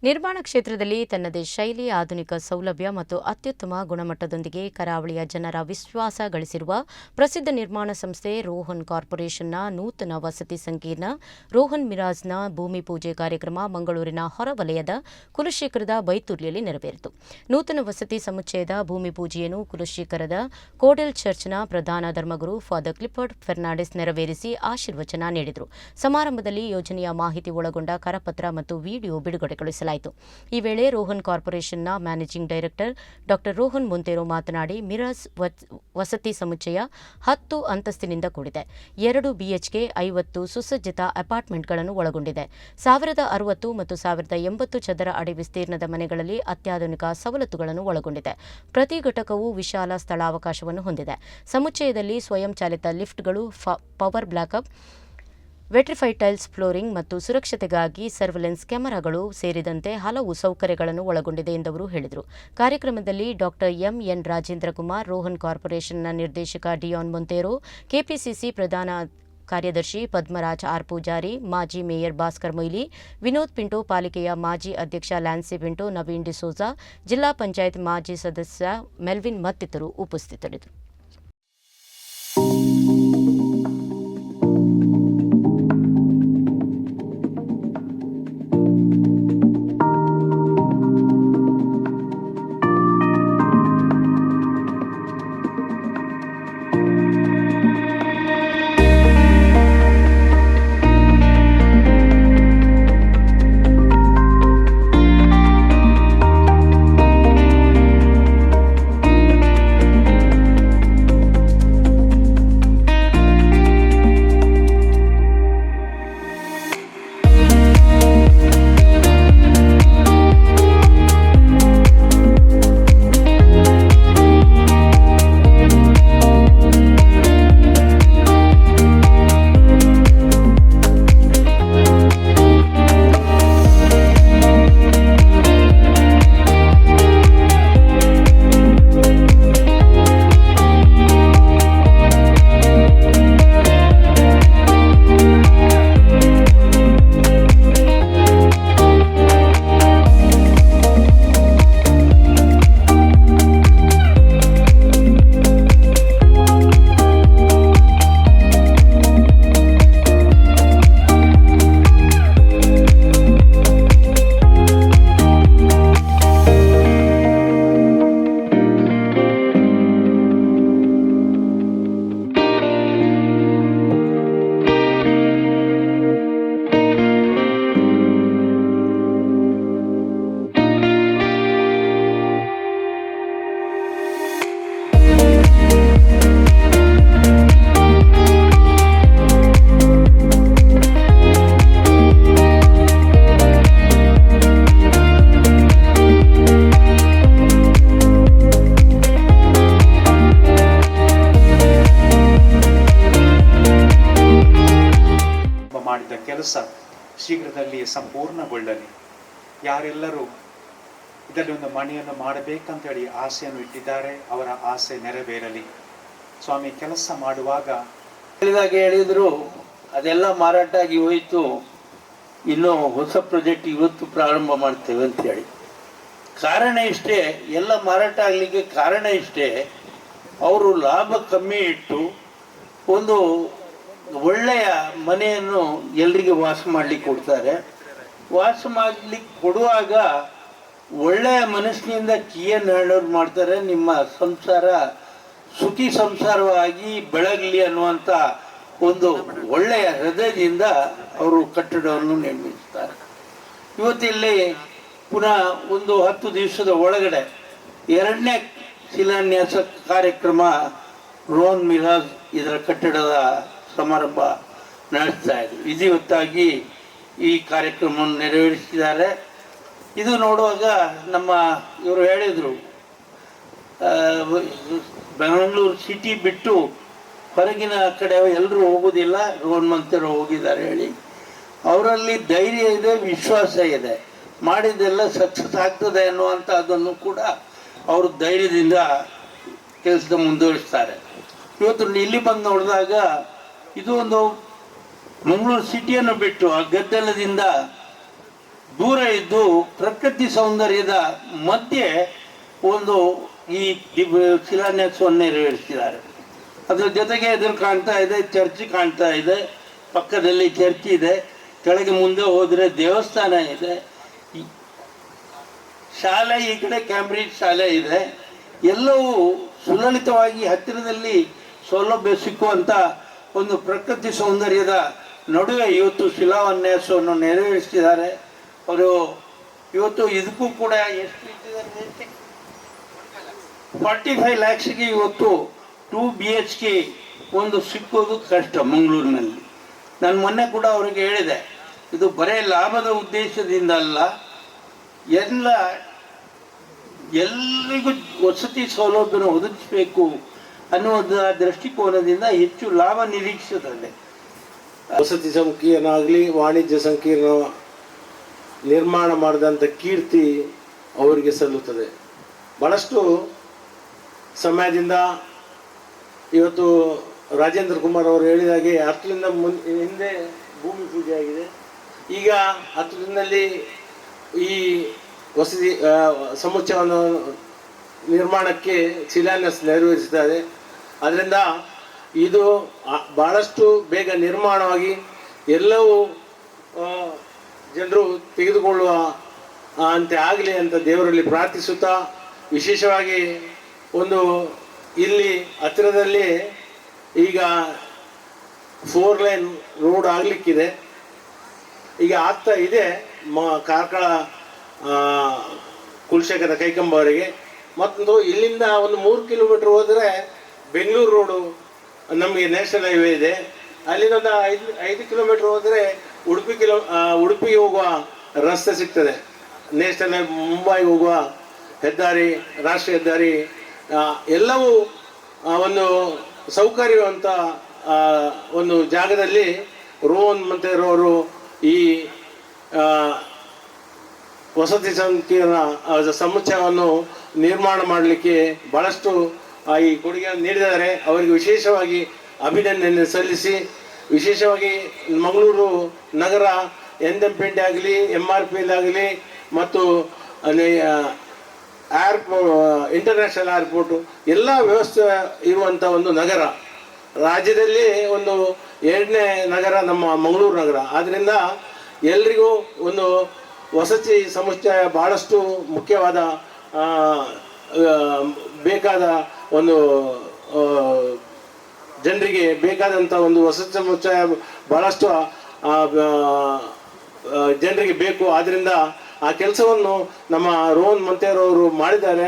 ನಿರ್ಮಾಣ ಕ್ಷೇತ್ರದಲ್ಲಿ ತನ್ನದೇ ಶೈಲಿ, ಆಧುನಿಕ ಸೌಲಭ್ಯ ಮತ್ತು ಅತ್ಯುತ್ತಮ ಗುಣಮಟ್ಟದೊಂದಿಗೆ ಕರಾವಳಿಯ ಜನರ ವಿಶ್ವಾಸ ಗಳಿಸಿರುವ ಪ್ರಸಿದ್ಧ ನಿರ್ಮಾಣ ಸಂಸ್ಥೆ ರೋಹನ್ ಕಾರ್ಪೊರೇಷನ್ನ ನೂತನ ವಸತಿ ಸಂಕೀರ್ಣ ರೋಹನ್ ಮಿರಾಜ್ನ ಭೂಮಿ ಪೂಜೆ ಕಾರ್ಯಕ್ರಮ ಮಂಗಳೂರಿನ ಹೊರವಲಯದ ಕುಲಶೇಖರದ ಬೈತೂರಿಯಲ್ಲಿ ನೆರವೇರಿತು. ನೂತನ ವಸತಿ ಸಮುಚ್ಚಯದ ಭೂಮಿ ಪೂಜೆಯನ್ನು ಕುಲಶೇಖರದ ಕೋಡೆಲ್ ಚರ್ಚ್ನ ಪ್ರಧಾನ ಧರ್ಮಗುರು ಫಾದರ್ ಕ್ಲಿಫರ್ಡ್ ಫೆರ್ನಾಂಡಿಸ್ ನೆರವೇರಿಸಿ ಆಶೀರ್ವಚನ ನೀಡಿದರು. ಸಮಾರಂಭದಲ್ಲಿ ಯೋಜನೆಯ ಮಾಹಿತಿ ಒಳಗೊಂಡ ಕರಪತ್ರ ಮತ್ತು ವಿಡಿಯೋ ಬಿಡುಗಡೆಗೊಳಿಸಲಾಯಿತು. ಈ ವೇಳೆ ರೋಹನ್ ಕಾರ್ಪೊರೇಷನ್ನ ಮ್ಯಾನೇಜಿಂಗ್ ಡೈರೆಕ್ಟರ್ ಡಾ ರೋಹನ್ ಮೊಂತೆರೊ ಮಾತನಾಡಿ, ಮಿರಾಜ್ ವಸತಿ ಸಮುಚ್ಚಯ 10 ಅಂತಸ್ತಿನಿಂದ ಕೂಡಿದೆ. 2 ಬಿಎಚ್ಕೆ 50 ಸುಸಜ್ಜಿತ ಅಪಾರ್ಟ್ಮೆಂಟ್ಗಳನ್ನು ಒಳಗೊಂಡಿದೆ. 1060 ಮತ್ತು 1080 ಚದರ ಅಡಿ ವಿಸ್ತೀರ್ಣದ ಮನೆಗಳಲ್ಲಿ ಅತ್ಯಾಧುನಿಕ ಸವಲತ್ತುಗಳನ್ನು ಒಳಗೊಂಡಿದೆ. ಪ್ರತಿ ಘಟಕವು ವಿಶಾಲ ಸ್ಥಳಾವಕಾಶವನ್ನು ಹೊಂದಿದೆ. ಸಮುಚ್ಚಯದಲ್ಲಿ ಸ್ವಯಂಚಾಲಿತ ಲಿಫ್ಟ್ಗಳು, power backup, vitrified tiles flooring ಮತ್ತು ಸುರಕ್ಷತೆಗಾಗಿ ಸರ್ವೆಲೆನ್ಸ್ ಕ್ಯಾಮೆರಾಗಳು ಸೇರಿದಂತೆ ಹಲವು ಸೌಕರ್ಯಗಳನ್ನು ಒಳಗೊಂಡಿದೆ ಎಂದು ಅವರು ಹೇಳಿದರು. ಕಾರ್ಯಕ್ರಮದಲ್ಲಿ ಡಾ ಎಂಎನ್ ರಾಜೇಂದ್ರ ಕುಮಾರ್, ರೋಹನ್ ಕಾರ್ಪೊರೇಷನ್ನ ನಿರ್ದೇಶಕ ಡಿಯಾನ್ ಮೊಂತೆರೊ, ಕೆಪಿಸಿಸಿ ಪ್ರಧಾನ ಕಾರ್ಯದರ್ಶಿ ಪದ್ಮರಾಜ್ ಆರ್ ಪೂಜಾರಿ, ಮಾಜಿ ಮೇಯರ್ ಭಾಸ್ಕರ್ ಮೊಯ್ಲಿ, ವಿನೋದ್ ಪಿಂಟೋ, ಪಾಲಿಕೆಯ ಮಾಜಿ ಅಧ್ಯಕ್ಷ ಲ್ಯಾನ್ಸಿ ಪಿಂಟೋ, ನವೀನ್ ಡಿಸೋಜಾ, ಜಿಲ್ಲಾ ಪಂಚಾಯತ್ ಮಾಜಿ ಸದಸ್ಯ ಮೆಲ್ವಿನ್ ಮತ್ತಿತರರು ಉಪಸ್ಥಿತರಿದ್ದರು. ಮಾಡಿದ ಕೆಲಸ ಶೀಘ್ರದಲ್ಲಿ ಸಂಪೂರ್ಣಗೊಳ್ಳಲಿ. ಯಾರೆಲ್ಲರೂ ಇದರಲ್ಲಿ ಒಂದು ಮನೆಯನ್ನು ಮಾಡಬೇಕಂತೇಳಿ ಆಸೆಯನ್ನು ಇಟ್ಟಿದ್ದಾರೆ, ಅವರ ಆಸೆ ನೆರವೇರಲಿ. ಸ್ವಾಮಿ, ಕೆಲಸ ಮಾಡುವಾಗ ಹೇಳಿದ್ರು ಅದೆಲ್ಲ ಮಾರಾಟ ಆಗಿ ಹೋಯಿತು, ಇನ್ನೂ ಹೊಸ ಪ್ರಾಜೆಕ್ಟ್ ಇವತ್ತು ಪ್ರಾರಂಭ ಮಾಡ್ತೇವೆ ಅಂತೇಳಿ. ಕಾರಣ ಇಷ್ಟೇ, ಎಲ್ಲ ಮಾರಾಟ ಆಗಲಿಕ್ಕೆ ಕಾರಣ ಇಷ್ಟೇ, ಅವರು ಲಾಭ ಕಮ್ಮಿ ಇಟ್ಟು ಒಂದು ಒಳ್ಳೆಯ ಮನೆಯನ್ನು ಎಲ್ರಿಗೆ ವಾಸ ಮಾಡಲಿಕ್ಕೆ ಕೊಡ್ತಾರೆ. ವಾಸ ಮಾಡಲಿಕ್ಕೆ ಕೊಡುವಾಗ ಒಳ್ಳೆಯ ಮನಸ್ಸಿನಿಂದ ಕೀಯನ್ನು ಹೇಳೋರು ಮಾಡ್ತಾರೆ. ನಿಮ್ಮ ಸಂಸಾರ ಸುಖಿ ಸಂಸಾರವಾಗಿ ಬೆಳಗಲಿ ಅನ್ನುವಂಥ ಒಂದು ಒಳ್ಳೆಯ ಹೃದಯದಿಂದ ಅವರು ಕಟ್ಟಡವನ್ನು ನಿರ್ಮಿಸ್ತಾರೆ. ಇವತ್ತಿಲ್ಲಿ ಪುನಃ ಒಂದು 10 ದಿವಸದ ಒಳಗಡೆ 2ನೇ ಶಿಲಾನ್ಯಾಸ ಕಾರ್ಯಕ್ರಮ ರೋಹನ್ ಮಿರಾಜ್ ಇದರ ಕಟ್ಟಡದ ಸಮಾರಂಭ ನಡೆಸ್ತಾ ಇದೆ. ವಿಧಿವತ್ತಾಗಿ ಈ ಕಾರ್ಯಕ್ರಮವನ್ನು ನೆರವೇರಿಸಿದ್ದಾರೆ. ಇದು ನೋಡುವಾಗ ನಮ್ಮ ಇವರು ಹೇಳಿದರು, ಬೆಂಗಳೂರು ಸಿಟಿ ಬಿಟ್ಟು ಹೊರಗಿನ ಕಡೆ ಎಲ್ಲರೂ ಹೋಗೋದಿಲ್ಲ, ರೋಹನ್ ಮೊಂತೆರೊ ಹೋಗಿದ್ದಾರೆ ಹೇಳಿ. ಅವರಲ್ಲಿ ಧೈರ್ಯ ಇದೆ, ವಿಶ್ವಾಸ ಇದೆ, ಮಾಡಿದ್ದೆಲ್ಲ ಸಕ್ಸಸ್ ಆಗ್ತದೆ ಅನ್ನುವಂಥದ್ದನ್ನು ಕೂಡ ಅವರು ಧೈರ್ಯದಿಂದ ಕೆಲಸದ ಮುಂದುವರಿಸ್ತಾರೆ. ಇವತ್ತು ಇಲ್ಲಿ ಬಂದು ನೋಡಿದಾಗ ಇದು ಒಂದು ಮಂಗಳೂರು ಸಿಟಿಯನ್ನು ಬಿಟ್ಟು ಆ ಗದ್ದಲದಿಂದ ದೂರ ಇದ್ದು ಪ್ರಕೃತಿ ಸೌಂದರ್ಯದ ಮಧ್ಯೆ ಒಂದು ಈ ಶಿಲಾನ್ಯಾಸವನ್ನು ನೆರವೇರಿಸಿದ್ದಾರೆ. ಅದರ ಜೊತೆಗೆ ಎದುರು ಕಾಣ್ತಾ ಇದೆ ಚರ್ಚ್ ಕಾಣ್ತಾ ಇದೆ, ಪಕ್ಕದಲ್ಲಿ ಚರ್ಚ್ ಇದೆ, ಕೆಳಗೆ ಮುಂದೆ ಹೋದರೆ ದೇವಸ್ಥಾನ ಇದೆ, ಶಾಲೆ ಈ ಕಡೆ ಕ್ಯಾಂಬ್ರಿಡ್ಜ್ ಶಾಲೆ ಇದೆ. ಎಲ್ಲವೂ ಸುಲಲಿತವಾಗಿ ಹತ್ತಿರದಲ್ಲಿ ಸೌಲಭ್ಯ ಸಿಕ್ಕುವಂಥ ಒಂದು ಪ್ರಕೃತಿ ಸೌಂದರ್ಯದ ನಡುವೆ ಇವತ್ತು ಶಿಲಾನ್ಯಾಸವನ್ನು ನೆರವೇರಿಸಿದ್ದಾರೆ. ಅವರು ಇವತ್ತು ಇದಕ್ಕೂ ಕೂಡ ಎಷ್ಟು ಇಟ್ಟಿದ್ದಾರೆ, 45 ಲ್ಯಾಕ್ಸ್ಗೆ ಇವತ್ತು 2 BHK ಒಂದು ಸಿಕ್ಕೋದು ಕಷ್ಟ ಮಂಗಳೂರಿನಲ್ಲಿ. ನಾನು ಮೊನ್ನೆ ಕೂಡ ಅವರಿಗೆ ಹೇಳಿದೆ, ಇದು ಬರೇ ಲಾಭದ ಉದ್ದೇಶದಿಂದ ಅಲ್ಲ, ಎಲ್ಲರಿಗೂ ವಸತಿ ಸೌಲಭ್ಯನ ಒದಗಿಸಬೇಕು ಅನ್ನುವುದರ ದೃಷ್ಟಿಕೋನದಿಂದ ಹೆಚ್ಚು ಲಾಭ ನಿರೀಕ್ಷಿಸುತ್ತದೆ. ವಸತಿ ಸಂಕೀರ್ಣ ಆಗಲಿ, ವಾಣಿಜ್ಯ ಸಂಕೀರ್ಣ ನಿರ್ಮಾಣ ಮಾಡಿದಂಥ ಕೀರ್ತಿ ಅವರಿಗೆ ಸಲ್ಲುತ್ತದೆ. ಭಾಳಷ್ಟು ಸಮಯದಿಂದ ಇವತ್ತು ರಾಜೇಂದ್ರ ಕುಮಾರ್ ಅವರು ಹೇಳಿದ ಹಾಗೆ 10ರಿಂದ ಹಿಂದೆ ಭೂಮಿ ಪೂಜೆ ಆಗಿದೆ. ಈಗ 10 ದಿನದಲ್ಲಿ ಈ ವಸತಿ ಸಮುಚ್ಚಯವನ್ನು ನಿರ್ಮಾಣಕ್ಕೆ ಶಿಲಾನ್ಯಾಸ ನೆರವೇರಿಸಿದ್ದಾರೆ. ಅದರಿಂದ ಇದು ಭಾಳಷ್ಟು ಬೇಗ ನಿರ್ಮಾಣವಾಗಿ ಎಲ್ಲವೂ ಜನರು ತೆಗೆದುಕೊಳ್ಳುವ ಅಂತೆ ಆಗಲಿ ಅಂತ ದೇವರಲ್ಲಿ ಪ್ರಾರ್ಥಿಸುತ್ತಾ, ವಿಶೇಷವಾಗಿ ಒಂದು ಇಲ್ಲಿ ಹತ್ತಿರದಲ್ಲಿ ಈಗ 4 ಲೈನ್ ರೋಡ್ ಆಗಲಿಕ್ಕಿದೆ, ಈಗ ಆಗ್ತಾ ಇದೆ ಕಾರ್ಕಳ ಕುಲಶೇಖರ ಕೈಕಂಬವರೆಗೆ. ಮತ್ತು ಇಲ್ಲಿಂದ ಒಂದು 3 ಕಿಲೋಮೀಟ್ರ್ ಹೋದರೆ ಬೆಂಗಳೂರು ರೋಡು ನಮಗೆ ನ್ಯಾಷನಲ್ ಹೈವೇ ಇದೆ. ಅಲ್ಲಿಂದ ಒಂದು 5 ಕಿಲೋಮೀಟ್ರ್ ಹೋದರೆ ಉಡುಪಿಗೆ ಹೋಗುವ ರಸ್ತೆ ಸಿಗ್ತದೆ. ನ್ಯಾಷನಲ್ ಹೈವೇ ಮುಂಬೈ ಹೋಗುವ ಹೆದ್ದಾರಿ, ರಾಷ್ಟ್ರೀಯ ಹೆದ್ದಾರಿ ಎಲ್ಲವೂ ಒಂದು ಸೌಕರ್ಯವಂತ ಒಂದು ಜಾಗದಲ್ಲಿ ರೋಹನ್ ಮಂತೇರವರು ಈ ವಸತಿ ಸಂಕೀರ್ಣ ಸಮುಚ್ಚಯವನ್ನು ನಿರ್ಮಾಣ ಮಾಡಲಿಕ್ಕೆ ಭಾಳಷ್ಟು ಈ ಕೊಡುಗೆಯನ್ನು ನೀಡಿದ್ದಾರೆ. ಅವರಿಗೆ ವಿಶೇಷವಾಗಿ ಅಭಿನಂದನೆ ಸಲ್ಲಿಸಿ, ವಿಶೇಷವಾಗಿ ಮಂಗಳೂರು ನಗರ NMPT ಆಗಲಿ, MRPL ಆಗಲಿ ಮತ್ತು ಇಂಟರ್ನ್ಯಾಷನಲ್ ಏರ್ಪೋರ್ಟು ಎಲ್ಲ ವ್ಯವಸ್ಥೆ ಇರುವಂಥ ಒಂದು ನಗರ, ರಾಜ್ಯದಲ್ಲಿ ಒಂದು 2ನೇ ನಗರ ನಮ್ಮ ಮಂಗಳೂರು ನಗರ. ಆದ್ದರಿಂದ ಎಲ್ರಿಗೂ ಒಂದು ವಸತಿ ಸಮುಚ್ಚಯ ಭಾಳಷ್ಟು ಮುಖ್ಯವಾದ ಬೇಕಾದ ಒಂದು ಜನರಿಗೆ ಬೇಕಾದಂಥ ಒಂದು ವಸತಿ ಸಮುಚ್ಚಯ ಭಾಳಷ್ಟು ಜನರಿಗೆ ಬೇಕು. ಆದ್ದರಿಂದ ಆ ಕೆಲಸವನ್ನು ನಮ್ಮ ರೋಹನ್ ಮಂತೇರವರು ಮಾಡಿದ್ದಾರೆ.